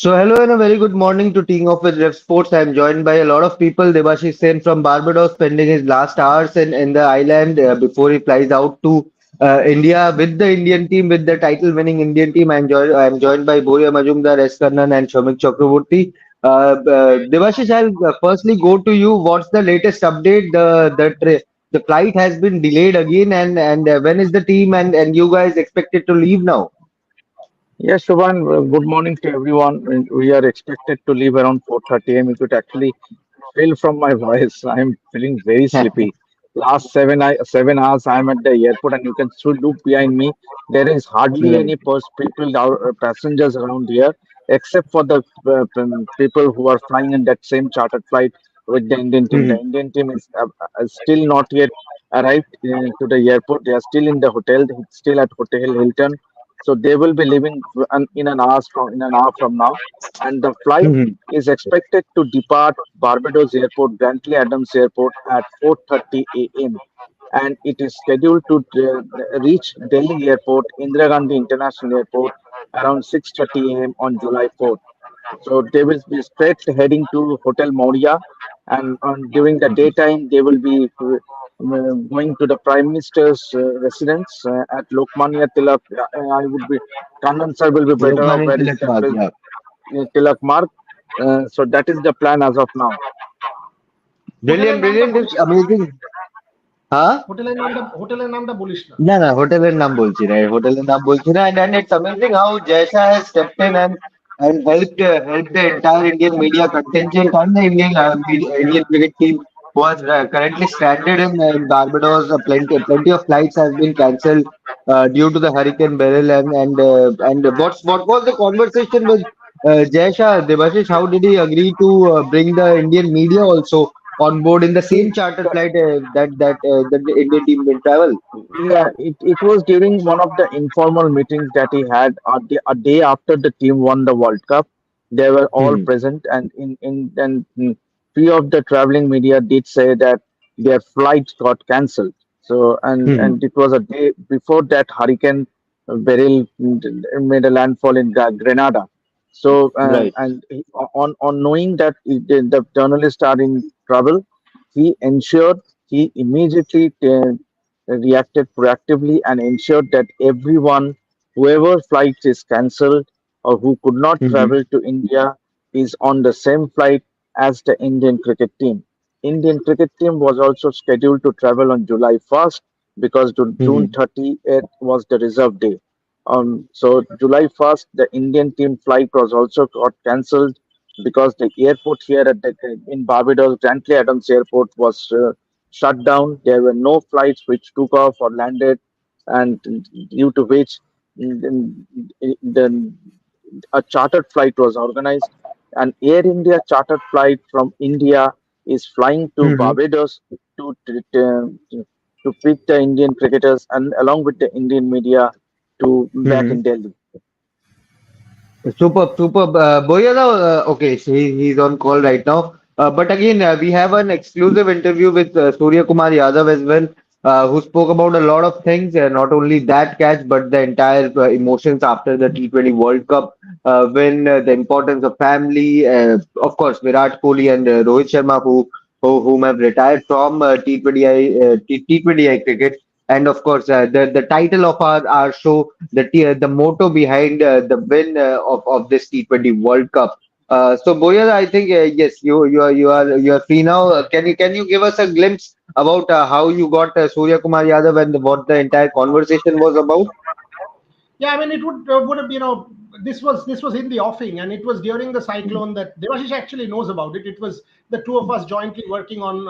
So hello and a very good morning to Team off with RevSportz. I am joined by a lot of people. Debashish Sen from Barbados spending his last hours in the island before he flies out to India with the Indian team, with the title winning Indian team. I am joined by Bhoria Majumdar, S. Kannan and Shomik Chakraborty. Debashish, I'll firstly go to you. What's the latest update? The flight has been delayed again, and when is the team and you guys expected to leave now? Yes, Shubhan, good morning to everyone. We are expected to leave around 4:30 a.m. You could actually feel from my voice. I'm feeling very sleepy. Last 7 hours, I'm at the airport, and you can still look behind me. There is hardly Right. any passengers around here, except for the people who are flying in that same chartered flight with the Indian team. The Indian team is still not yet arrived to the airport. They are still in the hotel. They're still at Hotel Hilton, so they will be leaving in an hour from now, and the flight is expected to depart Barbados Airport, Grantley Adams Airport at 4:30 a.m. and it is scheduled to reach Delhi Airport, Indira Gandhi International Airport around 6:30 a.m. on July 4th. So they will be straight heading to Hotel Moria, and during the daytime they will be going to the Prime Minister's residence at Lokmanya Tilak. I would be Kannan sir will be better off. Lokmanya Where is Tilak that Park, yeah. Tilak Mark? So that is the plan as of now. Brilliant, হোটেলের নামটা brilliant. It's বলিস না amazing. Huh? হোটেলের নামটা বলিস না No, no, hotel and naam bolchi rahe. Hotel and naam bolchi rahe. And it's amazing how Jaisha has stepped in and helped the entire Indian media contingent and the Indian cricket team who is currently stranded in Barbados. Plenty of flights have been cancelled due to the Hurricane Beryl and what was the conversation with Jaisha Debashish? How did he agree to bring the Indian media also on board in the same See, charter flight that the Indian team will travel? yeah, it was during one of the informal meetings that he had a day after the team won the World Cup. They were all present, and few of the traveling media did say that their flights got cancelled. So, and it was a day before that Hurricane Beryl made a landfall in Grenada. So, Right. on knowing that the journalists are in trouble, he ensured he immediately reacted proactively and ensured that everyone, whoever flight is cancelled or who could not travel to India, is on the same flight as the Indian cricket team. Indian cricket team was also scheduled to travel on July 1st because June 30th was the reserve day. So July 1st, the Indian team flight was also got cancelled because the airport here in Barbados, Grantley Adams Airport was shut down. There were no flights which took off or landed, and due to which the a chartered flight was organized. An Air India chartered flight from India is flying to Barbados to pick the Indian cricketers and along with the Indian media to back in Delhi. Superb, superb. Boyada, okay, so he's on call right now. But again, we have an exclusive interview with Surya Kumar Yadav as well, who spoke about a lot of things, not only that catch, but the entire emotions after the T20 World Cup win, the importance of family, of course, Virat Kohli and Rohit Sharma, whom have retired from T20I cricket. And of course, the title of our show, the motto behind the win of this T20 World Cup. So Boya, I think yes, you are free now. Can you give us a glimpse about how you got Surya Kumar Yadav and what the entire conversation was about? Yeah, I mean, it would have, this was in the offing, and it was during the cyclone that Devashish actually knows about it. It was the two of us jointly working on,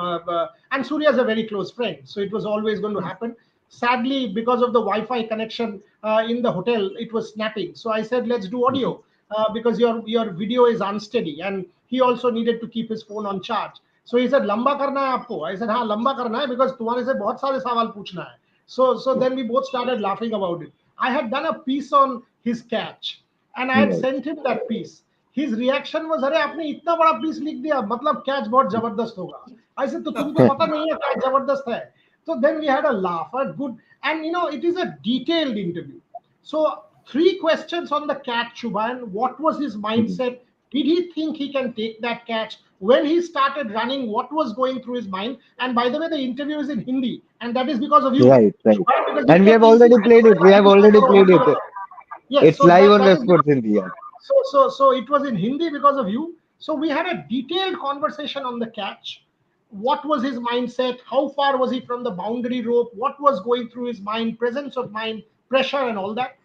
and Surya is a very close friend, so it was always going to happen. Sadly, because of the Wi-Fi connection in the hotel, it was snapping. So I said, let's do audio because your video is unsteady, and he also needed to keep his phone on charge. So he said, "लंबा करना है आपको?" I said, "हाँ, लंबा करना है because तुम्हारे से बहुत सारे सवाल पूछना है." So then we both started laughing about it. I had done a piece on his catch, and I had Right. sent him that piece. His reaction was, "अरे आपने इतना बड़ा piece लिख दिया, मतलब catch बहुत जबरदस्त होगा." I said, "तो तुमको पता नहीं है catch जबरदस्त है." So then we had a laugh, a good, and it is a detailed interview. So Three questions on the catch, Shubhan. What was his mindset? Did he think he can take that catch? When he started running, what was going through his mind? And by the way, the interview is in Hindi, and that is because of you, Right, right. Shubhan, because you And we have kept already played insisting it. We have already played it. yes, It's so live on that is RevSportz India. so it was in Hindi because of you. So we had a detailed conversation on the catch. What was his mindset? How far was he from the boundary rope? What was going through his mind? Presence of mind, pressure, and all that.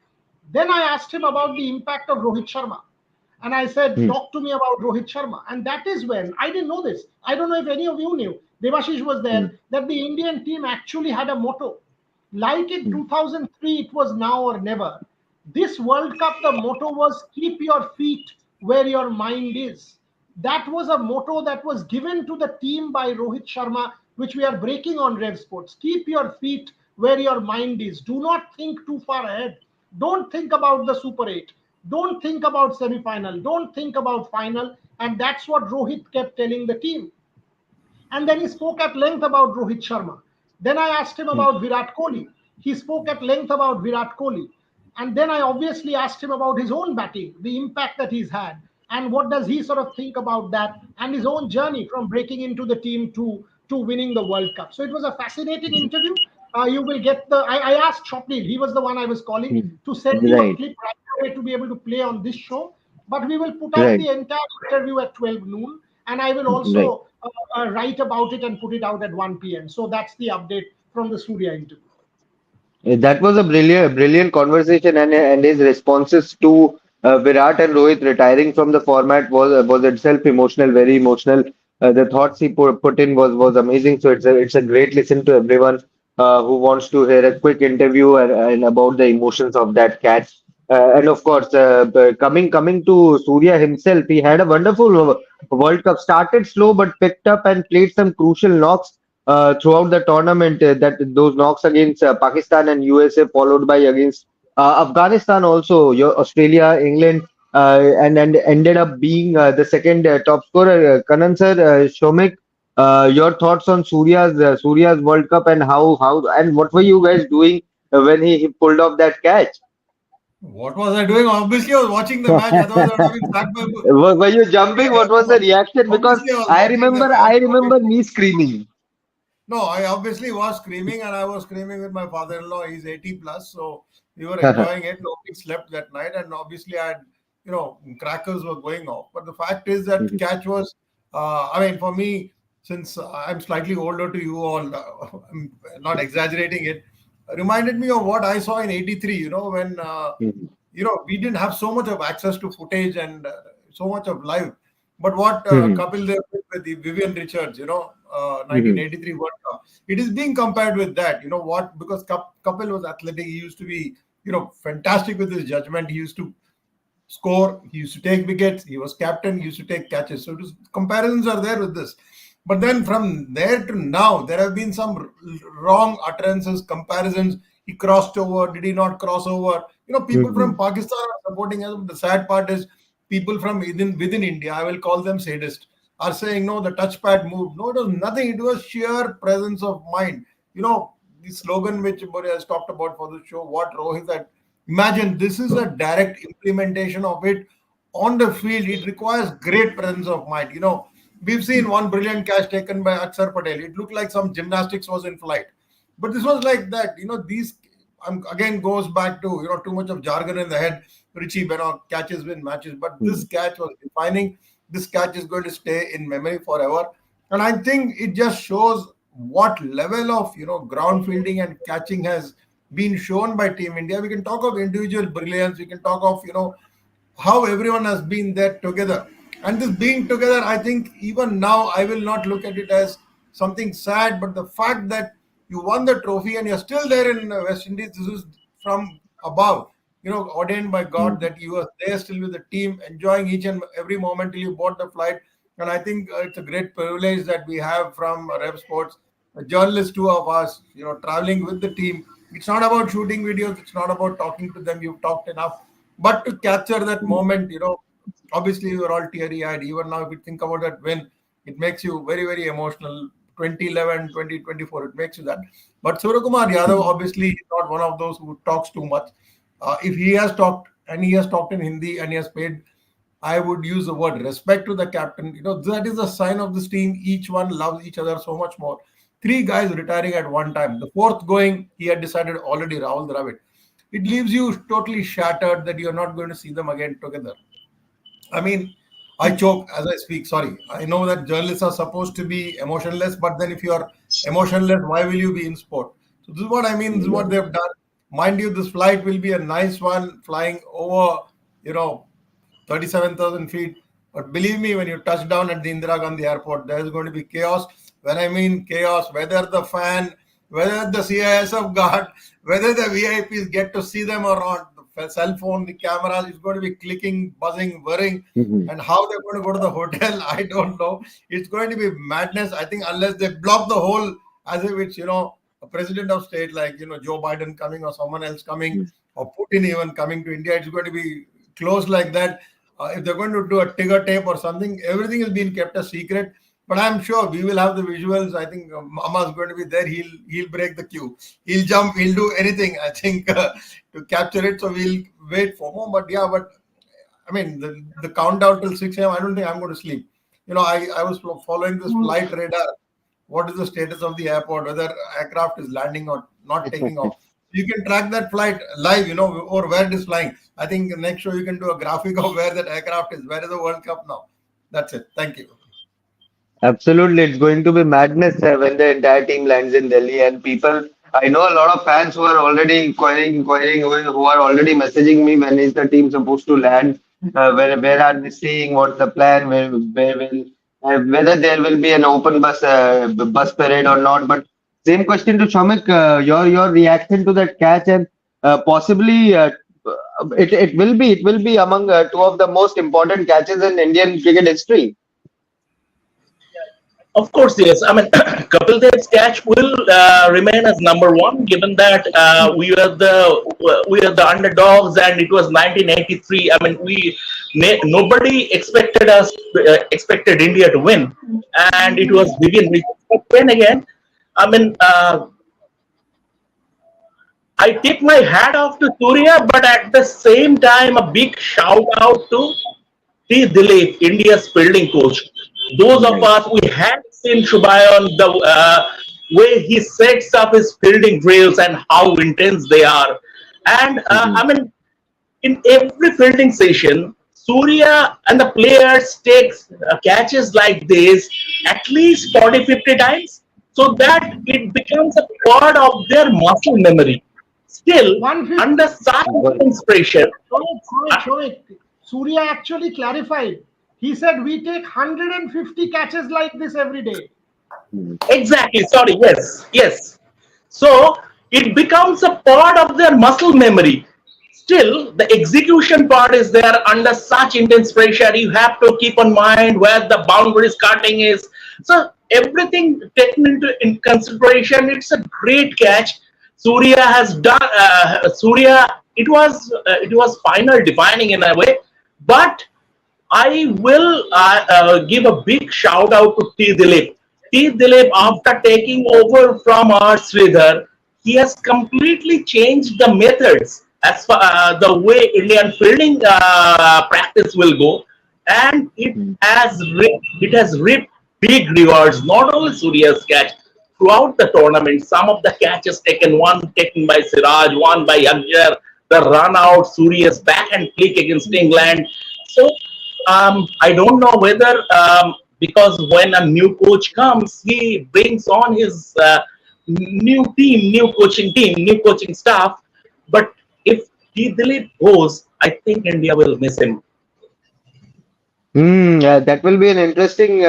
Then I asked him about the impact of Rohit Sharma. And I said, Hmm, talk to me about Rohit Sharma. And that is when I didn't know this. I don't know if any of you knew. Devashish was hmm, there, that the Indian team actually had a motto. Like in hmm, 2003, it was now or never. This World Cup, the motto was keep your feet where your mind is. That was a motto that was given to the team by Rohit Sharma, which we are breaking on RevSportz. Keep your feet where your mind is. Do not think too far ahead. Don't think about the Super 8. Don't think about semi final. Don't think about final. And that's what Rohit kept telling the team. And then he spoke at length about Rohit Sharma. Then I asked him hmm, about Virat Kohli. He spoke at length about Virat Kohli. And then I obviously asked him about his own batting, the impact that he's had, and what does he sort of think about that, and his own journey from breaking into the team to winning the World Cup. So it was a fascinating hmm, interview. You will get the. I asked Shopnil, he was the one I was calling, hmm. to send you a Right, clip right away to be able to play on this show. But we will put out right, the entire interview at 12 noon, and I will right. also write about it and put it out at 1 p.m. So that's the update from the Surya interview. That was a brilliant conversation, and his responses to Virat and Rohit retiring from the format was itself emotional, very emotional. The thoughts he put in was amazing. So it's a great listen to everyone who wants to hear a quick interview and about the emotions of that catch. And of course, coming to Surya himself, he had a wonderful World Cup. Started slow but picked up and played some crucial knocks throughout the tournament. That those knocks against Pakistan and USA, followed by against Afghanistan, also your Australia, England, and ended up being the second top scorer. Kanan sir, Shomik, your thoughts on Surya's World Cup and how and what were you guys doing when he pulled off that catch? What was I doing? Obviously, I was watching the match. Otherwise, I would have been sacked by. Were you jumping? What was the reaction? Because Obviously, I was I watching the remember match. I remember me screaming. No, I obviously was screaming, and I was screaming with my father-in-law. He's 80 plus, so we were enjoying it. Nobody slept that night, and obviously, I had, crackers were going off. But the fact is that catch was, I mean, for me, since I'm slightly older to you all, I'm not exaggerating it, reminded me of what I saw in '83. When we didn't have so much of access to footage and so much of live. But what Kapil Dev did with the Vivian Richards, 1983 World Cup, it is being compared with that. You know what? Because Kapil was athletic, he used to be, fantastic with his judgment. He used to score, he used to take wickets, he was captain, he used to take catches. So comparisons are there with this. But then from there to now, there have been some wrong utterances, comparisons. He crossed over, did he not cross over? People from Pakistan are supporting him. The sad part is people from within India, I will call them sadists, are saying, no, the touchpad moved. No, it was nothing. It was sheer presence of mind. The slogan which Murray has talked about for the show, what Rohit had. Imagine this is a direct implementation of it on the field. It requires great presence of mind. We've seen one brilliant catch taken by Akshar Patel. It looked like some gymnastics was in flight. But this was like that. These again goes back to too much of jargon in the head. Richie Benoit catches win matches, but this catch was defining. This catch is going to stay in memory forever, and I think it just shows what level of ground fielding and catching has been shown by Team India. We can talk of individual brilliance. We can talk of how everyone has been there together. And this being together, I think even now I will not look at it as something sad, but the fact that you won the trophy and you're still there in West Indies, this is from above, ordained by God that you are there still with the team, enjoying each and every moment till you bought the flight. And I think it's a great privilege that we have from RevSportz, journalists, two of us, traveling with the team. It's not about shooting videos. It's not about talking to them. You've talked enough. But to capture that moment, obviously we were all teary-eyed. Even now, if you think about that win, it makes you very, very emotional. 2011, 2024, it makes you that. But Surya Kumar Yadav, obviously, is not one of those who talks too much. If he has talked and he has talked in Hindi and he has paid, I would use the word respect to the captain. That is a sign of this team. Each one loves each other so much more. Three guys retiring at one time. The fourth going, he had decided already, Rahul Dravid. It leaves you totally shattered that you're not going to see them again together. I mean, I choke as I speak. Sorry. I know that journalists are supposed to be emotionless, but then if you are emotionless, why will you be in sport? So this is what I mean. This is what they've done. Mind you, this flight will be a nice one, flying over, you know, 37,000 feet. But believe me, when you touch down at the Indira Gandhi airport, there is going to be chaos. When I mean chaos, whether the fan, whether the CISF guard, whether the VIPs get to see them or not, the cell phone, the cameras is going to be clicking, buzzing, whirring. Mhm. And how they're going to go to the hotel, I don't know. It's going to be madness. I think unless they block the whole, as if it's, a president of state like, Joe Biden coming or someone else coming or Putin even coming to India, it's going to be closed like that. If they're going to do a ticker tape or something, everything is being kept a secret. But I'm sure we will have the visuals. I think Mama's going to be there. He'll break the queue. He'll jump. He'll do anything. I think to capture it. So we'll wait for more. But yeah, I mean the countdown till 6 a.m. I don't think I'm going to sleep. I was following this flight radar. What is the status of the airport? Whether aircraft is landing or not taking off. You can track that flight live, or where it is flying. I think next show you can do a graphic of where that aircraft is. Where is the World Cup now? That's it. Thank you. Absolutely, it's going to be madness when the entire team lands in Delhi. And people, I know a lot of fans who are already inquiring, who are already messaging me when is the team supposed to land, where are they staying, what's the plan, where will, whether there will be an open bus parade or not. But same question to Shamik, your reaction to that catch and possibly it will be among two of the most important catches in Indian cricket history. Of course, yes. I mean, Kapil Dev's catch will remain as number one, given that we are the underdogs, and it was 1983. I mean, nobody expected India to win, and it was Vivian Richards. But then again, I mean, I take my hat off to Surya, but at the same time, a big shout out to T. Dilip, India's fielding coach. Those of Right. us, we had seen Shubayan, the way he sets up his fielding drills and how intense they are. And I Mhm. mean, in every fielding session, Surya and the players takes catches like this at least 40, 50 times so that it becomes a part of their muscle memory. Still, 150. under such Well, inspiration, Show it. Surya actually clarified. He said we take 150 catches like this every day. mhm. exactly, sorry, yes, yes. So it becomes a part of their muscle memory. Still, the execution part is there under such intense pressure. You have to keep in mind where the boundaries cutting is. So everything taken into in consideration. It's a great catch. Surya has done. Surya. It was final defining in a way, but I will give a big shout out to T. Dilip. T. Dilip, after taking over from R. Sridhar, he has completely changed the methods as far the way Indian fielding practice will go, and it has reaped big rewards. Not only Surya's catch throughout the tournament, some of the catches taken, one taken by Siraj, one by Akjar, the run out, Surya's backhand flick against England. So I don't know whether because when a new coach comes, he brings on his new team, new coaching staff. But if he Dilip goes, I think India will miss him. That will be an interesting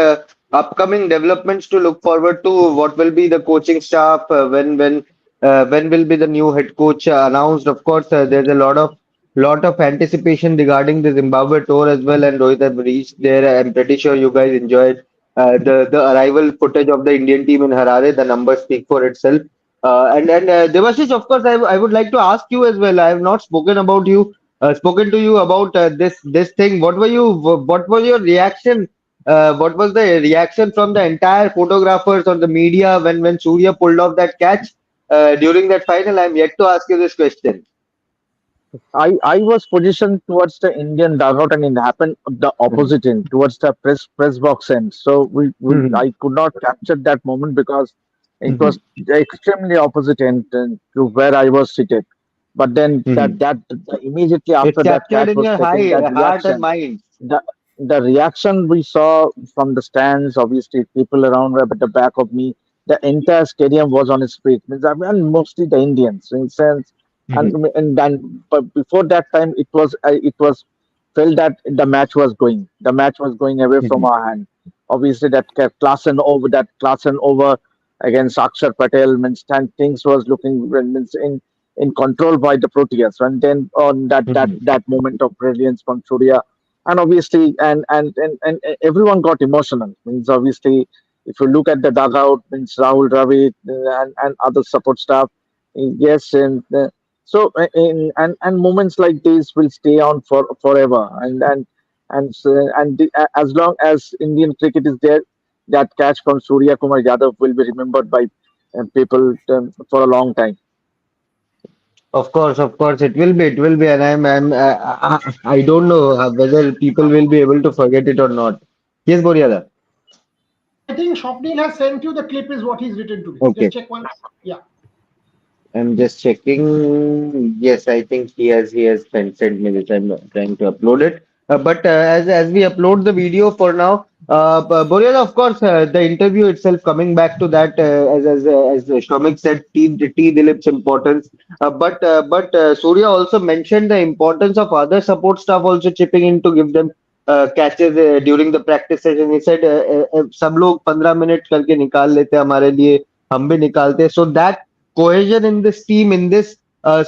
upcoming developments to look forward to. What will be the coaching staff? When will be the new head coach announced? Of course, there's a lot of anticipation regarding the Zimbabwe tour as well. And Rohit have reached there. I'm pretty sure you guys enjoyed the arrival footage of the Indian team in Harare. The numbers speak for itself. And Devashish, of course, I would like to ask you as well. I have not spoken to you about this thing. What was your reaction? What was the reaction from the entire photographers or the media when Surya pulled off that catch during that final? I'm yet to ask you this question. I was positioned towards the Indian dugout, and it happened the Mhm. opposite end, towards the press box end. So we Mhm. I could not capture that moment because it was Mhm. the extremely opposite end to where I was seated. But then Mhm. immediately It's after that captured catch in was your taken, high that heart and reaction, mind. the the reaction we saw from the stands, obviously people around were at the back of me. The entire stadium was on its feet. Means, I mean, mostly the Indians, in sense, Mhm. and then but before that time it was felt that the match was going away from Mhm. our hand. Obviously, that class and over against Akshar Patel means things was looking means in control by the Proteas. And then on Mhm. that moment of brilliance from Surya, and obviously and everyone got emotional. Means obviously, if you look at the dugout, means Rahul, Dravid, and other support staff, yes, and moments like these will stay on forever. As long as Indian cricket is there, that catch from Surya Kumar Yadav will be remembered by people for a long time. Of course, it will be, and I don't know whether people will be able to forget it or not. Yes, Boryada. I think Shopdale has sent you the clip, is what he's written to me. Just Okay. check once. Yeah. I'm just checking. Yes, I think he has sent me this. I'm trying to upload it. But as we upload the video for now, Boryada, of course, the interview itself. Coming back to that, as Shomik said, T Dilip's importance. But Surya also mentioned the importance of other support staff also chipping in to give them catches during the practice session. He said, "सब लोग 15 minute करके निकाल लेते हैं हमारे लिए, हम भी निकालते हैं." So that cohesion in this team, in this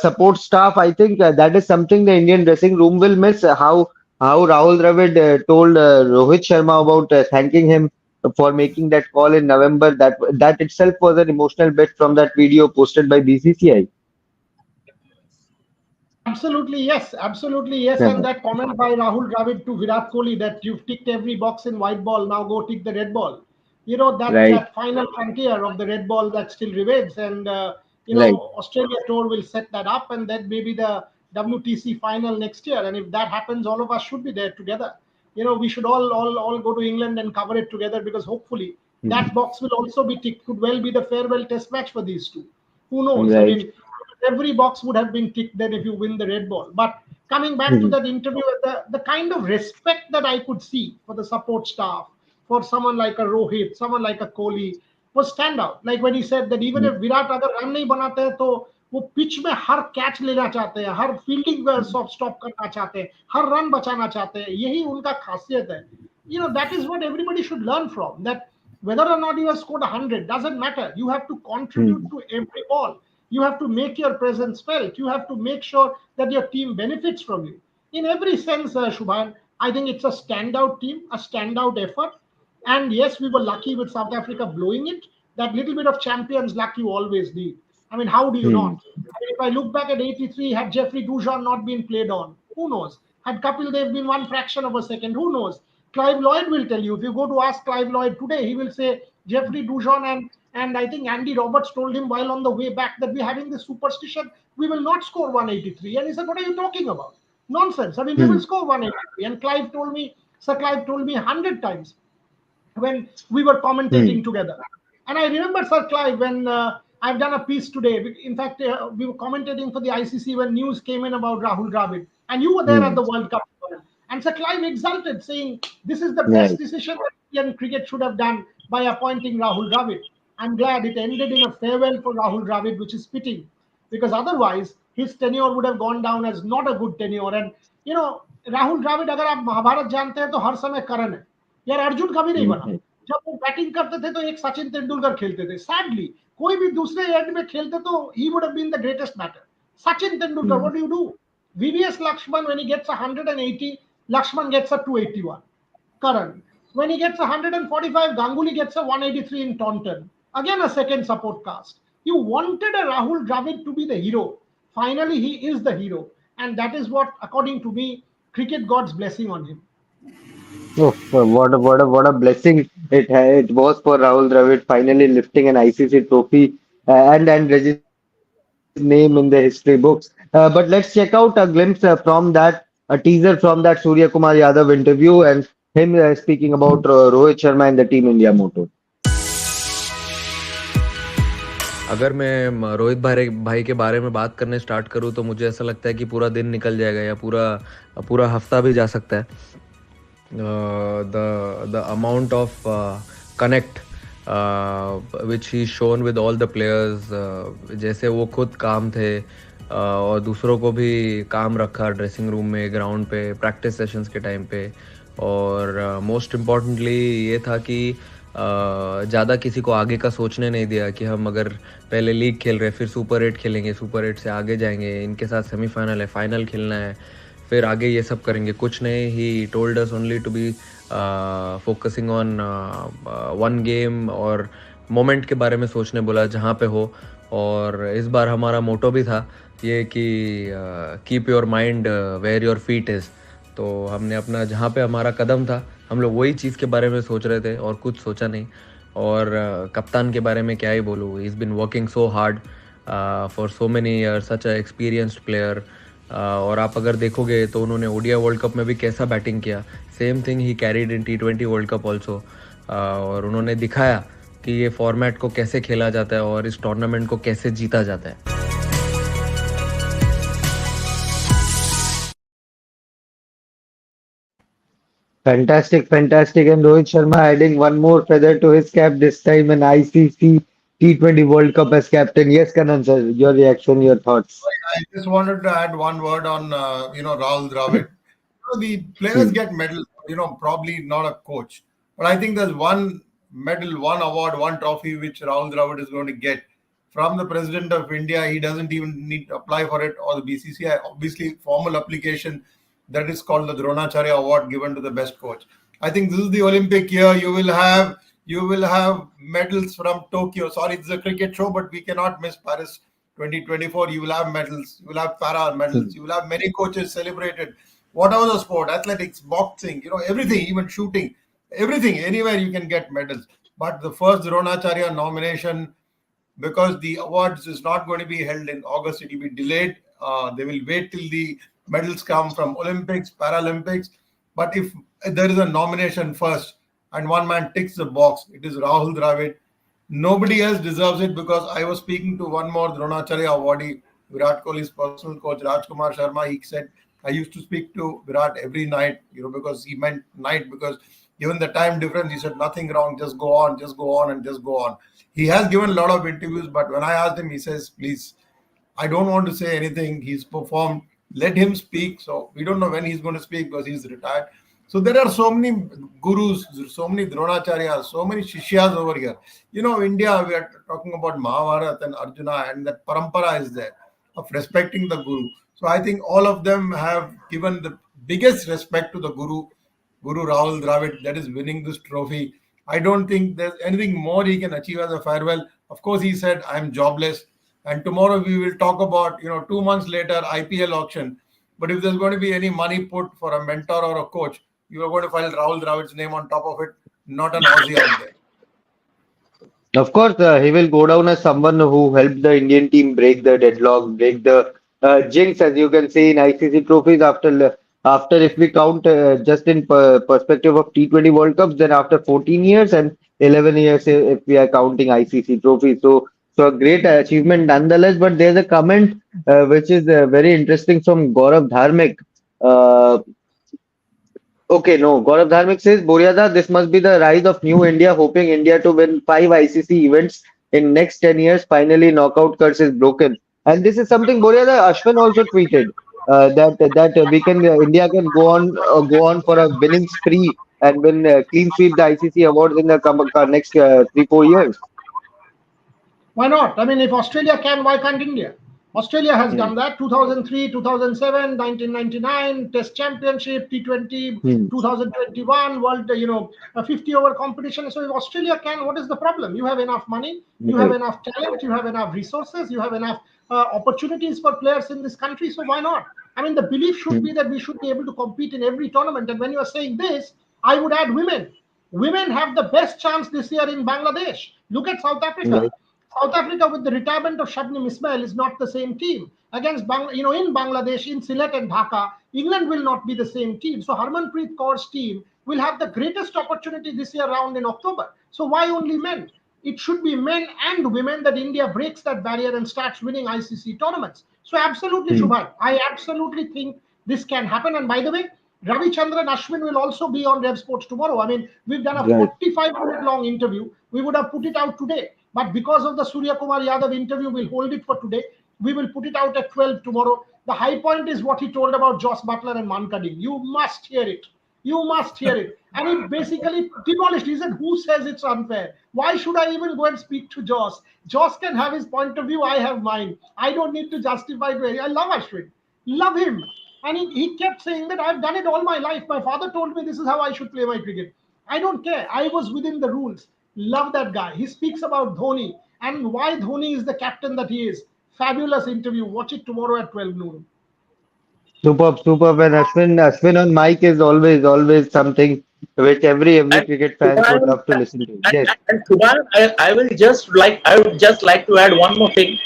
support staff, I think that is something the Indian dressing room will miss. How Rahul Dravid told Rohit Sharma about thanking him for making that call in November. That itself was an emotional bit from that video posted by BCCI. Absolutely, yes. Absolutely, yes. And that comment by Rahul Dravid to Virat Kohli that you've ticked every box in white ball, now go tick the red ball. That Right, that final frontier of the red ball that still remains, and right. Australia tour will set that up, and that may be the WTC final next year. And if that happens, all of us should be there together. We should all go to England and cover it together, because hopefully that Mhm. box will also be ticked. Could well be the farewell test match for these two. Who knows? I Right. mean, every box would have been ticked then if you win the red ball. But coming back to Mhm. that interview, the kind of respect that I could see for the support staff, for someone like a Rohit, someone like a Kohli, was standout. Like when he said that even if Virat अगर run नहीं बनाते हैं तो वो pitch में हर catch लेना चाहते हैं, हर फील्डिंग स्टॉप करना चाहते हैं, हर रन बचाना चाहते हैं, यही उनका खासियत है. That is what everybody should learn from. That whether or not you have scored 100 doesn't matter. You have to contribute Mhm. to every ball. You have to make your presence felt. You have to make sure that your team benefits from you. In every sense, Shubhan, I think it's a standout team, a standout effort. And yes, we were lucky with South Africa blowing it. That little bit of champions luck you always need. I mean, how do you Mhm. not? I mean, if I look back at 83, had Jeffrey Dujon not been played on, who knows? Had Kapil Dev been one fraction of a second, who knows? Clive Lloyd will tell you. If you go to ask Clive Lloyd today, he will say Jeffrey Dujon and I think Andy Roberts told him while on the way back that we're having this superstition, we will not score 183. And he said, "What are you talking about? Nonsense. I mean, we will Mhm. score 183." And Sir Clive told me 100 times when we were Mhm. commentating together. And I remember Sir Clive when I've done a piece today. In fact, we were commentating for the ICC when news came in about Rahul Dravid, and you were there at Mhm. the World Cup. And Sir Clive exulted, saying, "This is the best Right. decision that Indian cricket should have done by appointing Rahul Dravid." I'm glad it ended in a farewell for Rahul Dravid, which is fitting, because otherwise his tenure would have gone down as not a good tenure. And Rahul Dravid अगर आप महाभारत जानते हैं तो हर समय करण है यार अर्जुन कभी नहीं बना Mhm. जब वो बैटिंग करते थे तो एक सचिन तेंदुलकर खेलते थे सैडली कोई भी दूसरे एंड में खेलते तो he would have been the greatest batter Sachin Tendulkar Mhm. What do you do VVS Lakshman when he gets 180 Lakshman gets a 281 Karan when he gets 145 Ganguly gets a 183 in Taunton again a second support cast you wanted a Rahul Dravid to be the hero finally he is the hero and that is what according to me cricket god's blessing on him. Oh, what a blessing it was for Rahul Dravid finally lifting an ICC trophy and registering his name in the history books. But let's check out a glimpse from that, a teaser from that Surya Kumar Yadav interview and him speaking about Rohit Sharma and the Team India motto. अगर मैं रोहित भाई के बारे में बात करने start करूं तो मुझे ऐसा लगता है कि पूरा दिन निकल जाएगा या पूरा हफ्ता भी जा सकता है. The amount of connect which he shown with all the players, जैसे वो खुद काम थे और दूसरों को भी काम रखा ड्रेसिंग रूम में, ग्राउंड पे, प्रैक्टिस सेशंस के टाइम पे. और मोस्ट इम्पॉर्टेंटली ये था कि ज़्यादा किसी को आगे का सोचने नहीं दिया कि हम अगर पहले लीग खेल रहे फिर सुपर 8 खेलेंगे, सुपर 8 से आगे जाएंगे, इनके साथ सेमीफाइनल है, फाइनल खेलना है, फिर आगे ये सब करेंगे. कुछ नहीं. He told us only to be focusing on one game और मोमेंट के बारे में सोचने बोला जहाँ पे हो. और इस बार हमारा मोटो भी था ये कि keep your mind where your feet is. तो हमने अपना जहाँ पे हमारा कदम था हम लोग वही चीज़ के बारे में सोच रहे थे और कुछ सोचा नहीं. और कप्तान के बारे में क्या ही बोलूँ. He is been working so hard for so many year, such a experienced player. और आप अगर देखोगे तो उन्होंने ओडीआई वर्ल्ड कप में भी कैसा बैटिंग किया, same thing he carried in T20 world cup also. और उन्होंने दिखाया कि ये फॉर्मेट को कैसे खेला जाता है और इस टूर्नामेंट को कैसे जीता जाता है. Fantastic, fantastic. And Rohit Sharma adding one more feather to his cap, this time an ICC T20 World Cup as captain. Yes, Kanan sir, your reaction, your thoughts. I just wanted to add one word on Rahul Dravid. The players get medals, probably not a coach. But I think there's one medal, one award, one trophy which Rahul Dravid is going to get from the President of India. He doesn't even need to apply for it, or the BCCI. Obviously, formal application that is called the Dronacharya Award given to the best coach. I think this is the Olympic year. You will have medals from Tokyo. Sorry, this is a cricket show, but we cannot miss Paris 2024. You will have medals. You will have para medals. You will have many coaches celebrated. Whatever the sport, athletics, boxing, everything, even shooting, everything, anywhere you can get medals. But the first Dronacharya nomination, because the awards is not going to be held in August, it will be delayed. They will wait till the medals come from Olympics, Paralympics. But if there is a nomination first and one man ticks the box, it is Rahul Dravid. Nobody else deserves it, because I was speaking to one more Dronacharya awardee, Virat Kohli's personal coach, Rajkumar Sharma. He said, I used to speak to Virat every night, because he meant night, because given the time difference, he said, nothing wrong, just go on, and just go on. He has given a lot of interviews, but when I asked him, he says, please, I don't want to say anything. He's performed. Let him speak. So we don't know when he's going to speak because he's retired. So there are so many gurus, so many Dronacharyas, so many Shishyas over here. India, we are talking about Mahabharata and Arjuna, and that parampara is there of respecting the Guru. So I think all of them have given the biggest respect to the Guru Rahul Dravid, that is winning this trophy. I don't think there's anything more he can achieve as a farewell. Of course, he said, I'm jobless. And tomorrow we will talk about, 2 months later, IPL auction. But if there's going to be any money put for a mentor or a coach, you are going to file Rahul Dravid's name on top of it, not an Aussie out there. Of course, he will go down as someone who helped the Indian team break the deadlock, break the jinx, as you can see in ICC trophies. After if we count just in perspective of T20 World Cups, then after 14 years and 11 years if we are counting ICC trophies. So a great achievement nonetheless. But there's a comment which is very interesting from Gaurav Dharmik. Gaurav Dharmik says, Boryada, this must be the rise of new India, hoping India to win 5 ICC events in next 10 years. Finally, knockout curse is broken. And this is something Boryada Ashwin also tweeted, that we can India can go on for a winning spree and win clean sweep the ICC awards in the next 3-4 years. Why not? I mean, if Australia can, why can't India? Australia has done that. 2003, 2007, 1999, Test Championship, T20, 2021, World, a 50-over competition. So if Australia can, what is the problem? You have enough money, you have enough talent, you have enough resources, you have enough opportunities for players in this country. So why not? I mean, the belief should be that we should be able to compete in every tournament. And when you are saying this, I would add women. Women have the best chance this year in Bangladesh. Look at South Africa. South Africa with the retirement of Shabnim Ismail is not the same team. Against in Bangladesh, in Sylhet and Dhaka, England will not be the same team. So Harmanpreet Kaur's team will have the greatest opportunity this year round in October. So why only men? It should be men and women that India breaks that barrier and starts winning ICC tournaments. So absolutely, Hmm. Shubhan, I absolutely think this can happen. And by the way, Ravi Chandran Ashwin will also be on RevSportz tomorrow. I mean, we've done a Right. 45-minute long interview. We would have put it out today. But because of the Surya Kumar Yadav interview, we'll hold it for today. We will put it out at 12 tomorrow. The high point is what he told about Joss Butler and Mankading. You must hear it. You must hear it. And he basically demolished. He said, who says it's unfair? Why should I even go and speak to Joss? Joss can have his point of view. I have mine. I don't need to justify to any. I love Ashwin. Love him. And he kept saying that I've done it all my life. My father told me this is how I should play my cricket. I don't care. I was within the rules. Love that guy. He speaks about Dhoni and why Dhoni is the captain that he is. Fabulous interview. Watch it tomorrow at 12 noon. Superb, superb. And Ashwin on mic is always something which every And cricket fans would Subhan, love to listen to. Yes. and Subhan, I would just like to add one more thing.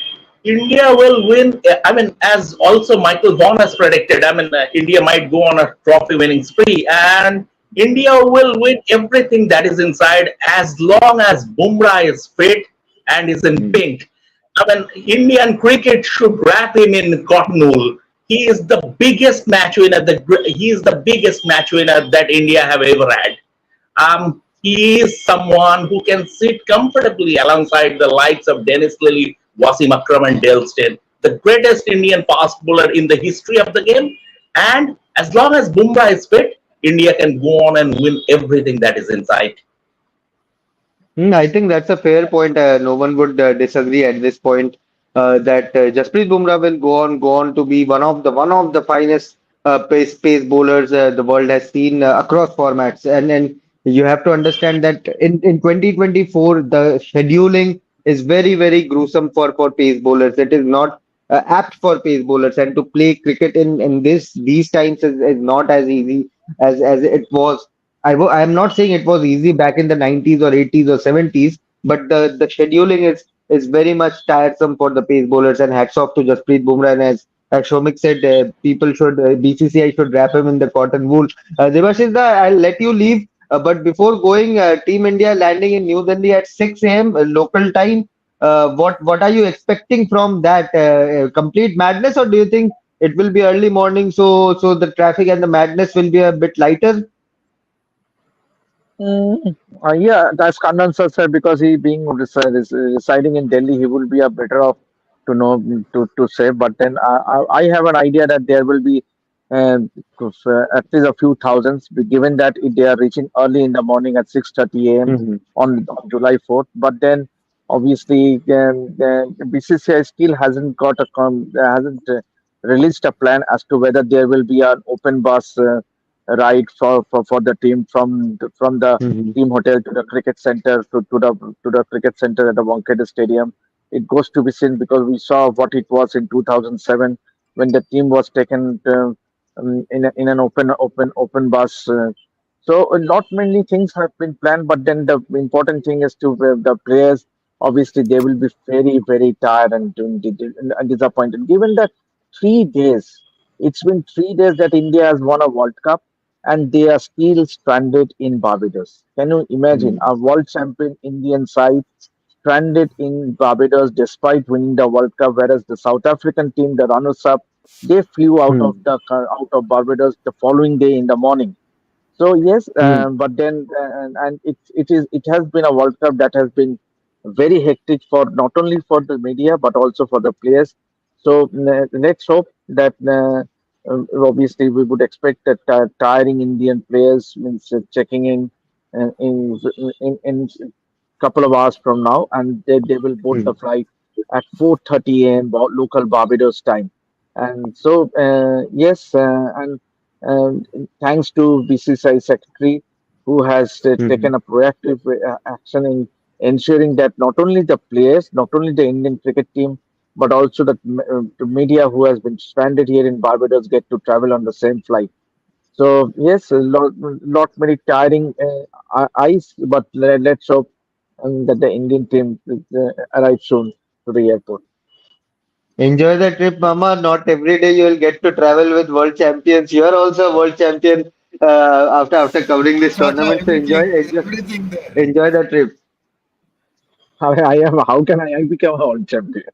India will win. I mean, as also Michael Vaughan has predicted. I mean, India might go on a trophy winning spree, and India will win everything that is inside as long as Bumrah is fit and is in Hmm. pink. I mean, Indian cricket should wrap him in cotton wool. He is the biggest match winner. He is the biggest match winner that India have ever had. He is someone who can sit comfortably alongside the likes of Dennis Lilly, Wasim Akram, and Dale Steyn, the greatest Indian fast bowler in the history of the game. And as long as Bumrah is fit, India can go on and win everything that is inside. I think that's a fair point. No one would disagree at this point that Jasprit Bumrah will go on to be one of the finest pace bowlers the world has seen across formats. And you have to understand that in 2024 the scheduling is very gruesome for pace bowlers. It is not apt for pace bowlers, and to play cricket in these times is not as easy as it was. I am not saying it was easy back in the 90s or 80s or 70s, but the scheduling is very much tiresome for the pace bowlers. And hats off to Jasprit Bumrah. And as Shomik said, people should BCCI should wrap him in the cotton wool. Devashish, I'll let you leave. But before going, Team India landing in New Delhi at 6 a.m. Local time. What are you expecting from that? Complete madness, or do you think it will be early morning, so the traffic and the madness will be a bit lighter? Yeah, that's Kannan sir said because he being residing in Delhi, he will be a better off to know to say. But then I have an idea that there will be at least a few thousands, given that they are reaching early in the morning at 6:30 a.m. Hmm. on July 4th. But then obviously the BCCI still hasn't hasn't released a plan as to whether there will be an open bus ride for the team from the Hmm. team hotel to the cricket center to the cricket center at the Wankhede Stadium. It goes to be seen because we saw what it was in 2007 when the team was taken in an open bus. Not many things have been planned, but then the important thing is to the players. Obviously, they will be very tired and disappointed. Given that 3 days, it's been 3 days that India has won a World Cup, and they are still stranded in Barbados. Can you imagine Hmm. a world champion Indian side stranded in Barbados despite winning the World Cup, whereas the South African team, the runners-up, they flew Hmm. out of Barbados the following day in the morning. So yes, Hmm. but then and it has been a World Cup that has been very hectic for not only for the media but also for the players. So let's hope that obviously we would expect that tiring Indian players means checking in in couple of hours from now, and they will board the Hmm. flight at 4:30 a.m. Local Barbados time. And so yes, and um, thanks to BCCI secretary who has Hmm. taken a proactive action in ensuring that not only the players, not only the Indian cricket team, but also the media who has been stranded here in Barbados get to travel on the same flight. So yes, a lot many tiring eyes, but let's hope and that the Indian team will arrive soon to the airport. Enjoy the trip, Mama. Not every day you will get to travel with world champions. You are also a world champion after covering this Chacha, tournament. So everything there. enjoy the trip. I am. How can I become a world champion?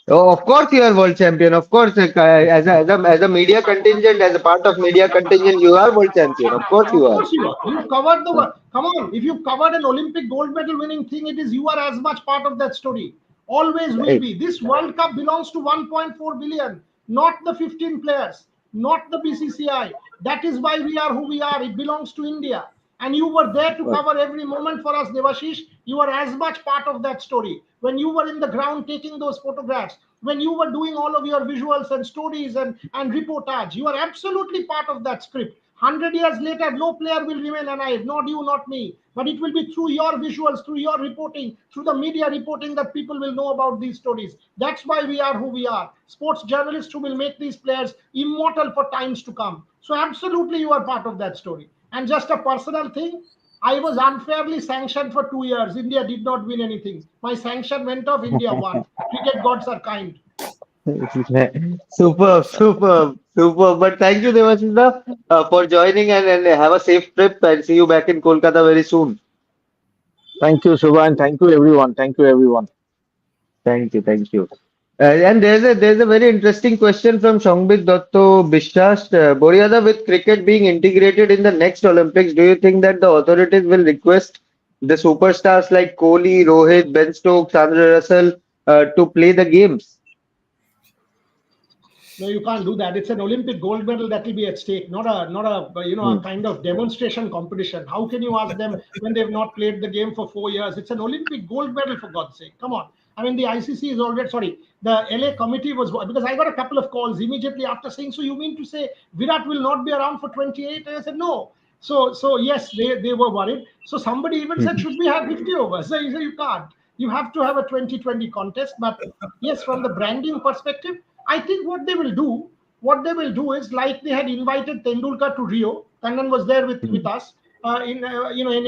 Oh, of course you are world champion. Of course, as a media contingent, as a part of media contingent, you are world champion. Of course you Of are. course you are. You've covered the world. Come on, if you've covered an Olympic gold medal winning thing, it is you are as much part of that story. Always will Right. be. This World Cup belongs to 1.4 billion, not the 15 players, not the BCCI. That is why we are who we are. It belongs to India. And you were there to cover every moment for us, Devashish. You are as much part of that story. When you were in the ground taking those photographs, when you were doing all of your visuals and stories and reportage, you are absolutely part of that script. 100 years later, no player will remain alive, not you, not me. But it will be through your visuals, through your reporting, through the media reporting that people will know about these stories. That's why we are who we are. Sports journalists who will make these players immortal for times to come. So, absolutely, you are part of that story. And just a personal thing, I was unfairly sanctioned for 2 years. India did not win anything. My sanction went off, India won. Cricket gods are kind. Superb, superb, superb. But thank you, Devasita, for joining and have a safe trip and see you back in Kolkata very soon. Thank you, Shubha, and thank you, everyone. Thank you, everyone. Thank you, thank you. And there's a very interesting question from Shongbik Dotto Bishast. Boryada, with cricket being integrated in the next Olympics, do you think that the authorities will request the superstars like Kohli, Rohit, Ben Stokes, Andre Russell to play the games? No, you can't do that. It's an Olympic gold medal that will be at stake, not Hmm. a kind of demonstration competition. How can you ask them when they've not played the game for 4 years? It's an Olympic gold medal, for God's sake. Come on. I mean, the ICC is already sorry. The LA committee was, because I got a couple of calls immediately after saying, "So you mean to say Virat will not be around for 28?" And I said, "No." So yes, they were worried. So somebody even said, "Should we have 50 overs?" So you can't. You have to have a 2020 contest. But yes, from the branding perspective, I think what they will do is, like they had invited Tendulkar to Rio. Kannan was there with us in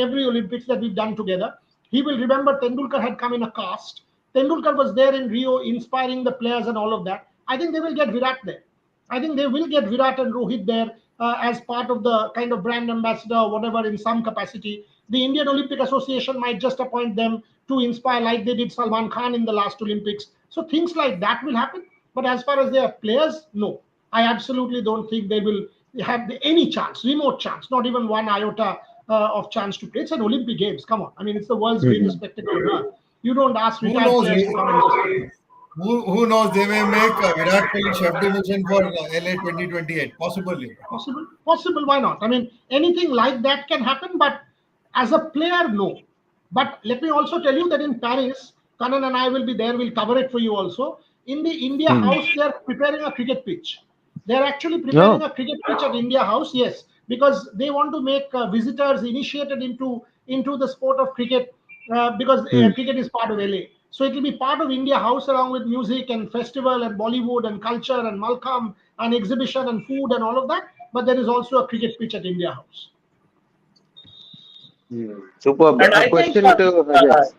every Olympics that we've done together. He will remember Tendulkar had come in a cast. Tendulkar was there in Rio, inspiring the players and all of that. I think they will get Virat there. I think they will get Virat and Rohit there as part of the kind of brand ambassador or whatever in some capacity. The Indian Olympic Association might just appoint them to inspire, like they did Salman Khan in the last Olympics. So things like that will happen. But as far as their players, no. I absolutely don't think they will have any chance, remote chance, not even one iota of chance to play. It's an Olympic Games. Come on. I mean, it's the world's greatest spectacle on earth. You don't ask Who retired knows? players to come and just play. Who knows? They may make Virat Kohli chef division for LA 2028. Possibly. Possible. Why not? I mean, anything like that can happen, but as a player, no. But let me also tell you that in Paris, Kanan and I will be there. We'll cover it for you also. In the India Hmm. House, they're preparing a cricket pitch. They're actually preparing No. a cricket pitch at India House, yes, because they want to make visitors initiated into the sport of cricket, because Hmm. cricket is part of LA. So it will be part of India House along with music and festival and Bollywood and culture and Malcolm and exhibition and food and all of that. But there is also a cricket pitch at India House. Superb. And A I think question to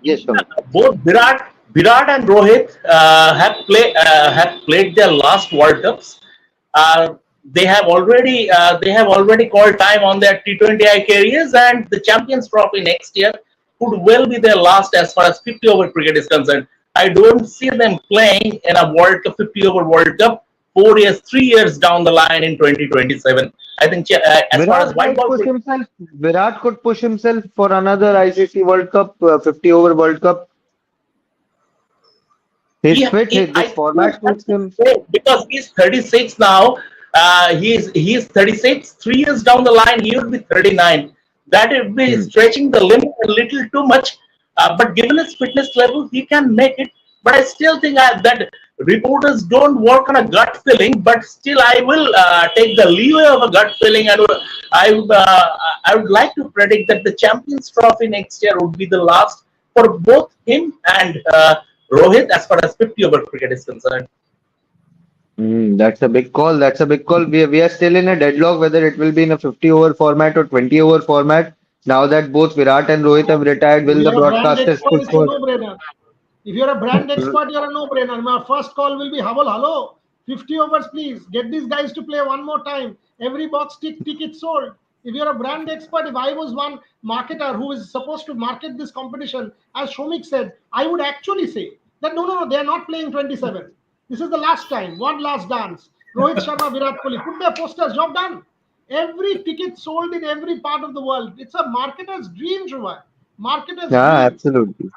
yes, Shongbik. both Virat and Rohit have played their last World Cups. They have already called time on their T20I careers, and the Champions Trophy next year could well be their last as far as 50 over cricket is concerned. I don't see them playing in a World Cup 50 over World Cup 4 years, 3 years down the line in 2027. I think as far as Virat white might ball push cricket. himself. Virat could push himself for another ICC World Cup, 50 over World Cup. He's fit. I This think he format has suits to him. play because he's 36 now. He's 36. 3 years down the line, he would be 39. That would be Hmm. stretching the limit a little too much. But given his fitness level, he can make it. But I still think that reporters don't work on a gut feeling. But still, I will take the leeway of a gut feeling, and I would like to predict that the Champions Trophy next year would be the last for both him and Rohit as far as 50 over cricket is concerned. That's a big call. That's a big call. We are still in a deadlock whether it will be in a 50 over format or 20 over format. Now that both Virat and Rohit have retired, If will the you're a brand broadcasters expert, push it's a for? no-brainer. If you're a brand expert, you're a no-brainer. My first call will be, Hubble, hello, 50 overs, please. Get these guys to play one more time. Every box ticket sold. If you're a brand expert, if I was one marketer who is supposed to market this competition, as Shomik said, I would actually say that no, they're not playing 27. This is the last time, one last dance. Rohit Sharma, Virat Kohli, put their posters, job done. Every ticket sold in every part of the world. It's a marketer's dream, Shubha. Marketer's Yeah, dream. absolutely.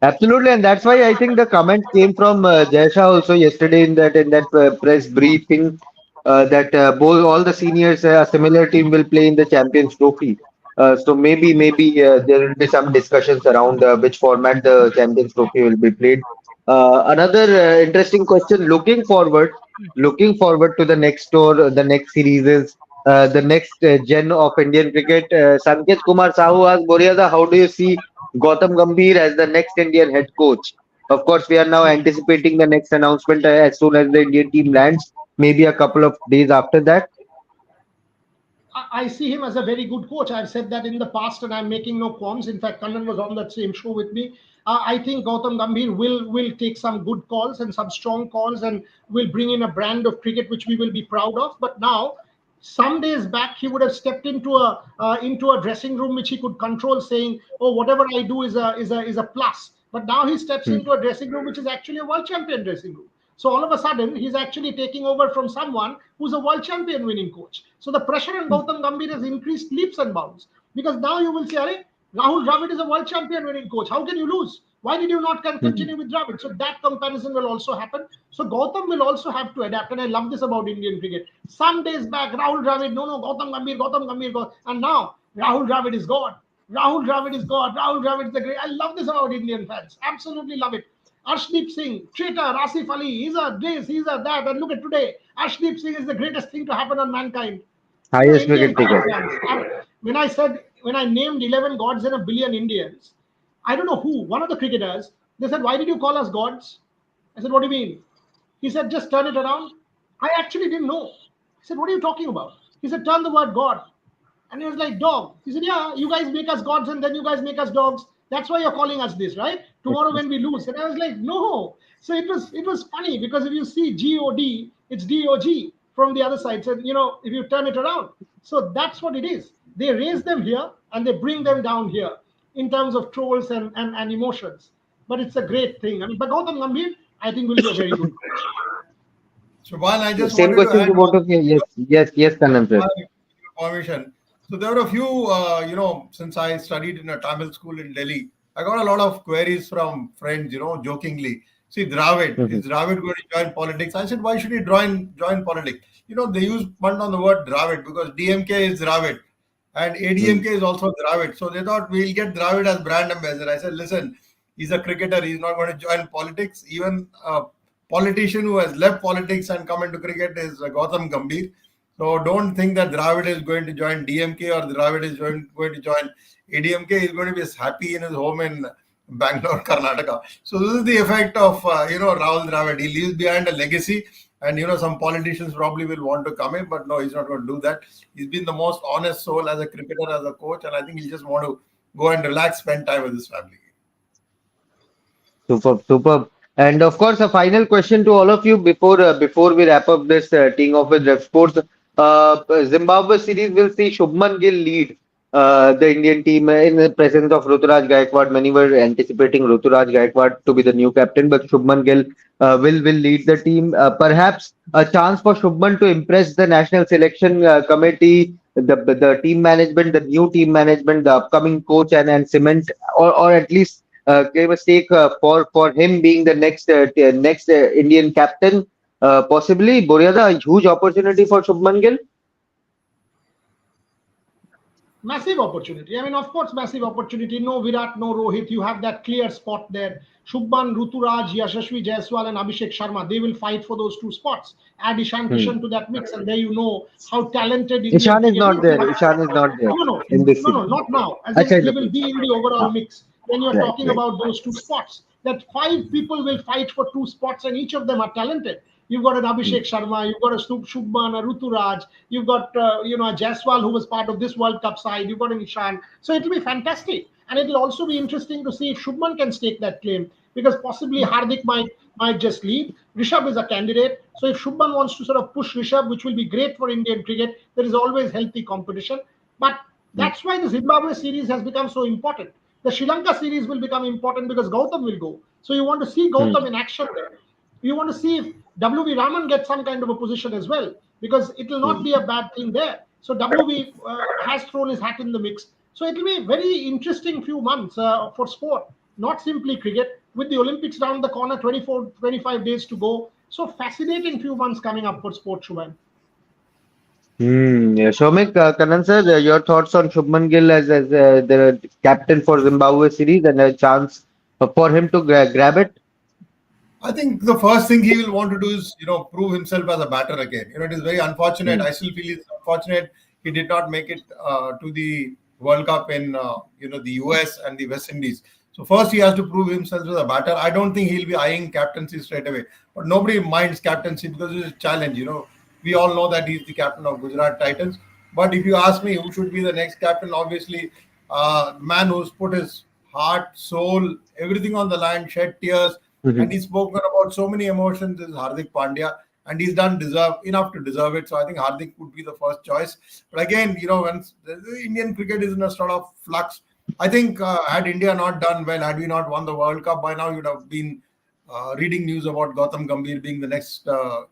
Absolutely, and that's why I think the comment came from Jaisha also yesterday in that press briefing that both all the seniors, a similar team will play in the Champions Trophy. So maybe there will be some discussions around which format the Champions Trophy will be played. Another interesting question. Looking forward to the next tour, the next series is the next gen of Indian cricket. Sanket Kumar Sahu asked Boriada, how do you see Gautam Gambhir as the next Indian head coach? Of course, we are now anticipating the next announcement as soon as the Indian team lands, maybe a couple of days after that. I see him as a very good coach. I've said that in the past, and I'm making no qualms. In fact, Kannan was on that same show with me. I think Gautam Gambhir will take some good calls and some strong calls, and will bring in a brand of cricket which we will be proud of. But now, some days back, he would have stepped into a dressing room which he could control, saying, "Oh, whatever I do is a plus." But now he steps Hmm. into a dressing room which is actually a world champion dressing room. So all of a sudden, he's actually taking over from someone who's a world champion winning coach. So the pressure on Gautam Gambhir has increased leaps and bounds, because now you will say, "Arey, Rahul Dravid is a world champion winning coach. How can you lose? Why did you not Hmm. continue with Dravid?" So that comparison will also happen. So Gautam will also have to adapt. And I love this about Indian cricket. Some days back, Rahul Dravid, no, Gautam Gambhir, and now Rahul Dravid is God. Rahul Dravid is God. Rahul Dravid is the great. I love this about Indian fans. Absolutely love it. Arshdeep Singh, traitor, Asif Ali, he's a this, he's a that. And look at today. Arshdeep Singh is the greatest thing to happen on mankind. Highest Indian wicket taker. cricket fans. When I named 11 gods and a billion Indians, I don't know who, one of the cricketers, they said, "Why did you call us gods?" I said, "What do you mean?" He said, "Just turn it around." I actually didn't know. I said, "What are you talking about?" He said, "Turn the word God." And he was like, "Dog." He said, "Yeah, you guys make us gods and then you guys make us dogs. That's why you're calling us this, right? Tomorrow when we lose." And I was like, "No." So it was funny, because if you see God, it's Dog from the other side. So if you turn it around, so that's what it is. They raise them here and they bring them down here in terms of trolls and emotions. But it's a great thing. I mean, but Gautam Gambhir, I think, will be a very good coach. Shubhan, I just Same wanted to question add to both of you. Yes, yes, yes, Kannan sir. information. So there were a few, since I studied in a Tamil school in Delhi, I got a lot of queries from friends, jokingly. See, Dravid, Mhm. is Dravid going to join politics? I said, why should he join politics? They use pun on the word Dravid because DMK is Dravid and Hmm. ADMK is also Dravid. So they thought we'll get Dravid as brand ambassador. I said, listen, he's a cricketer. He's not going to join politics. Even a politician who has left politics and come into cricket is Gautam Gambhir. So don't think that Dravid is going to join DMK or Dravid is going to join ADMK. He's going to be happy in his home in Bangalore, Karnataka. So this is the effect of Rahul Dravid. He leaves behind a legacy, and some politicians probably will want to come in, but no, he's not going to do that. He's been the most honest soul as a cricketer, as a coach, and I think he just want to go and relax, spend time with his family. Superb, superb. And of course, a final question to all of you before we wrap up this teeing off with RevSportz. Zimbabwe series will see Shubman Gill lead the Indian team in the presence of Ruturaj Gaikwad. Many were anticipating Ruturaj Gaikwad to be the new captain, but Shubman Gill will lead the team. Perhaps a chance for Shubman to impress the national selection committee, the team management, the new team management, the upcoming coach, and cement, or at least claim a stake for him being the next Indian captain. Possibly, Boriada, a huge opportunity for Shubman Gill. Massive opportunity. I mean, of course, massive opportunity. No Virat, no Rohit. You have that clear spot there. Shubman, Ruturaj, Yashasvi Jaiswal, and Abhishek Sharma. They will fight for those two spots. Add Ishan Hmm. Kishan to that mix, and there you know how talented Indian Ishan is cricket not is. there. Ishan is not there in this No, series. no, not now. As in, Acha, he will okay. be in the overall Ah, mix. When you're right, talking right. about those two spots, that five people will fight for two spots, and each of them are talented. You've got an Abhishek Sharma, you've got a Shubman, a Ruturaj, you've got a Jaiswal who was part of this World Cup side, you've got an Ishan. So it'll be fantastic, and it'll also be interesting to see if Shubman can stake that claim, because possibly Hardik might just lead. Rishabh is a candidate, so if Shubman wants to sort of push Rishabh, which will be great for Indian cricket, there is always healthy competition. But that's why the Zimbabwe series has become so important. The Sri Lanka series will become important because Gautam will go. So you want to see Gautam in action there. You want to see if WV Raman gets some kind of a position as well, because it will not be a bad thing there. So WV has thrown his hat in the mix. So it will be a very interesting few months for sport, not simply cricket. With the Olympics round the corner, 24, 25 days to go. So fascinating few months coming up for sport, Shubhan. Yeah. Shomik, Kanan sir, your thoughts on Shubman Gill as the captain for Zimbabwe series and a chance for him to grab it? I think the first thing he will want to do is, prove himself as a batter again. It is very unfortunate. I still feel it's unfortunate he did not make it to the World Cup in, the US and the West Indies. So first he has to prove himself as a batter. I don't think he'll be eyeing captaincy straight away. But nobody minds captaincy because it's a challenge. We all know that he's the captain of Gujarat Titans. But if you ask me who should be the next captain, obviously, man who's put his heart, soul, everything on the line, shed tears, and he's spoken about so many emotions is Hardik Pandya, and he's done enough to deserve it. So I think Hardik would be the first choice. But again, when the Indian cricket is in a sort of flux, I think had India not done well, had we not won the World Cup, by now you'd have been reading news about Gautam Gambhir being the next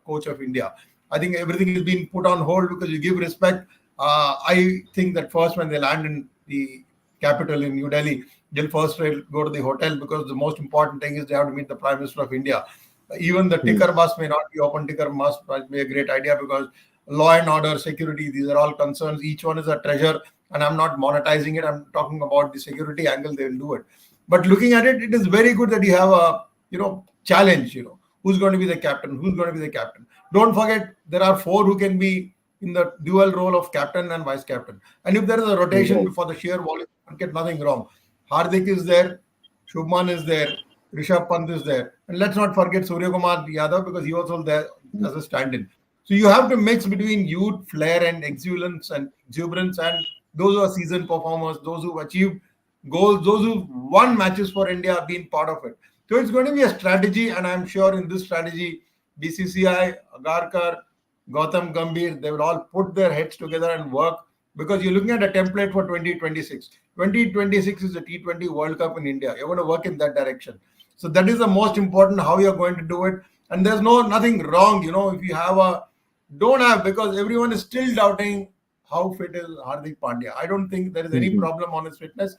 coach of India. I think everything is being put on hold because you give respect. I think that first when they land in the capital in New Delhi, they'll first go to the hotel, because the most important thing is they have to meet the Prime Minister of India. Even the ticker bus may not be open. Ticker bus might be a great idea, because law and order, security, these are all concerns. Each one is a treasure, and I'm not monetizing it. I'm talking about the security angle. They will do it. But looking at it, it is very good that you have a challenge. Who's going to be the captain? Who's going to be the captain? Don't forget, there are 4 who can be in the dual role of captain and vice captain. And if there is a rotation for the sheer volume, you get nothing wrong. Hardik is there, Shubman is there, Rishabh Pant is there. And let's not forget Surya Kumar Yadav, because he also there as a stand-in. So you have to mix between youth, flair and exuberance and those who are seasoned performers, those who've achieved goals, those who've won matches for India, being part of it. So it's going to be a strategy, and I'm sure in this strategy, BCCI, Agarkar, Gautam Gambhir, they will all put their heads together and work, because you're looking at a template for 2026. 2026 is the T20 World Cup in India. You're going to work in that direction. So that is the most important, how you're going to do it. And there's nothing wrong, if you have because everyone is still doubting how fit is Hardik Pandya. I don't think there is any problem on his fitness.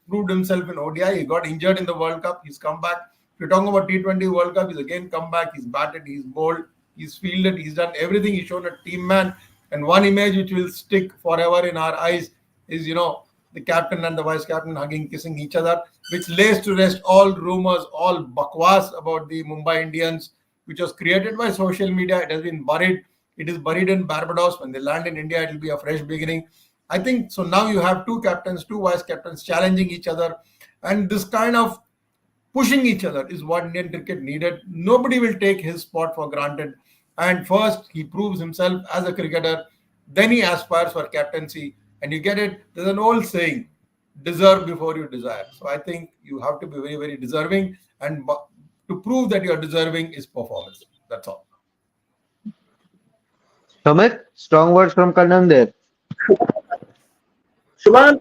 Proved himself in ODI. He got injured in the World Cup. He's come back. If you're talking about T20 World Cup, he's again come back. He's batted. He's bowled. He's fielded. He's done everything. He's shown a team man. And one image which will stick forever in our eyes is, the captain and the vice captain hugging, kissing each other, which lays to rest all rumors, all bakwas about the Mumbai Indians, which was created by social media. It has been buried. It is buried in Barbados. When they land in India, it will be a fresh beginning. I think so. Now you have 2 captains, 2 vice captains challenging each other, and this kind of pushing each other is what Indian cricket needed. Nobody will take his spot for granted. And first, he proves himself as a cricketer. Then he aspires for captaincy. And you get it. There's an old saying, deserve before you desire. So I think you have to be very, very deserving. And to prove that you are deserving is performance. That's all. Shomik, strong words from Kanan there. Shubman,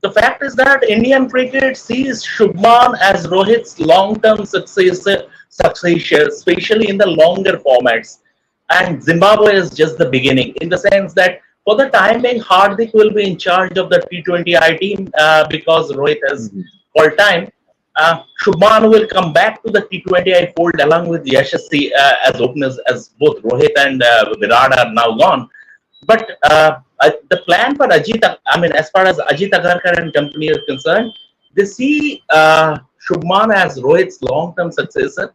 the fact is that Indian cricket sees Shubman as Rohit's long-term successor, especially in the longer formats. And Zimbabwe is just the beginning, in the sense that for the time being, Hardik will be in charge of the T20I team because Rohit has called time. Shubman will come back to the T20I fold along with Yashasvi as openers, as both Rohit and Virat are now gone. But the plan for as far as Ajit Agarkar and company is concerned, they see Shubman as Rohit's long-term successor.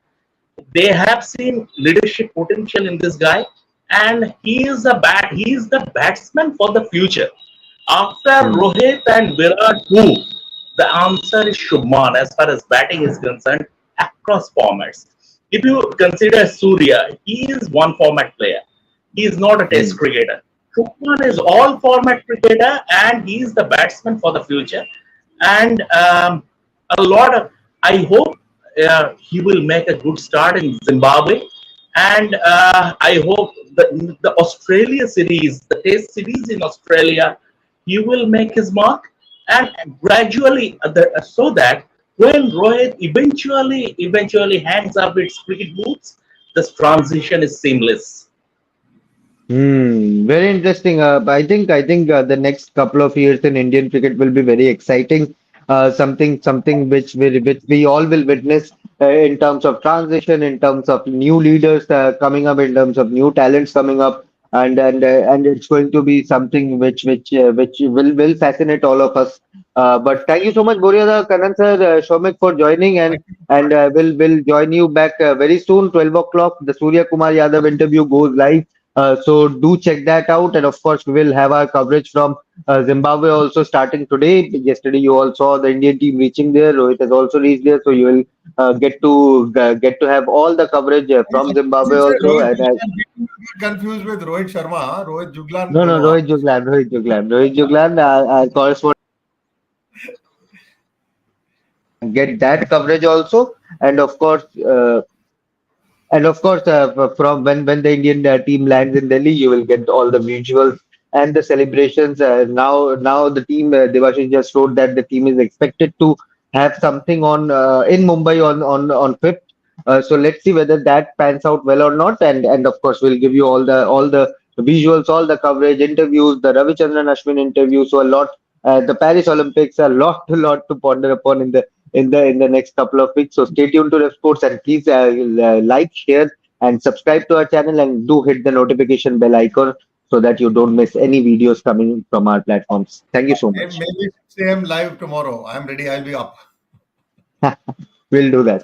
They have seen leadership potential in this guy, and he is the batsman for the future. After Rohit and Virat, who? The answer is Shubman as far as batting is concerned across formats. if you consider Surya, he is one format player. He is not a test Hmm. cricketer. Shukman is all format cricketer and he is the batsman for the future. And a lot of, I hope he will make a good start in Zimbabwe. And I hope the Australia series, the test series in Australia, he will make his mark and gradually so that when Rohit eventually hangs up its cricket boots, this transition is seamless. Very interesting. I think the next couple of years in Indian cricket will be very exciting. Something which we all will witness in terms of transition, in terms of new leaders coming up, in terms of new talents coming up, and it's going to be something which will fascinate all of us. But thank you so much, Boryada, Kanan sir, Shomik for joining, and Thank you. and we'll join you back very soon, 12 o'clock. The Surya Kumar Yadav interview goes live. So do check that out, and of course we will have our coverage from Zimbabwe also starting today. Yesterday you all saw the Indian team reaching there. Rohit has also reached there, so you will get to have all the coverage from As Zimbabwe you say also. Rohit And Juglan, people get confused with Rohit Sharma. Rohit Juglan no, no, bolo aap. Rohit Juglan, our correspondent, get that coverage also, and of course. From when the Indian team lands in Delhi, you will get all the visuals and the celebrations. Now the team, Devashish just wrote that the team is expected to have something on in Mumbai on 5th. So let's see whether that pans out well or not. And of course, we'll give you all the visuals, all the coverage, interviews, the Ravichandran Ashwin interview. So a lot. The Paris Olympics, a lot to ponder upon in the next couple of weeks. So stay tuned to RevSportz, and please like, share, and subscribe to our channel, and do hit the notification bell icon so that you don't miss any videos coming from our platforms. Thank you so much. Maybe 6 a.m. live tomorrow. I'm ready. I'll be up. We'll do that.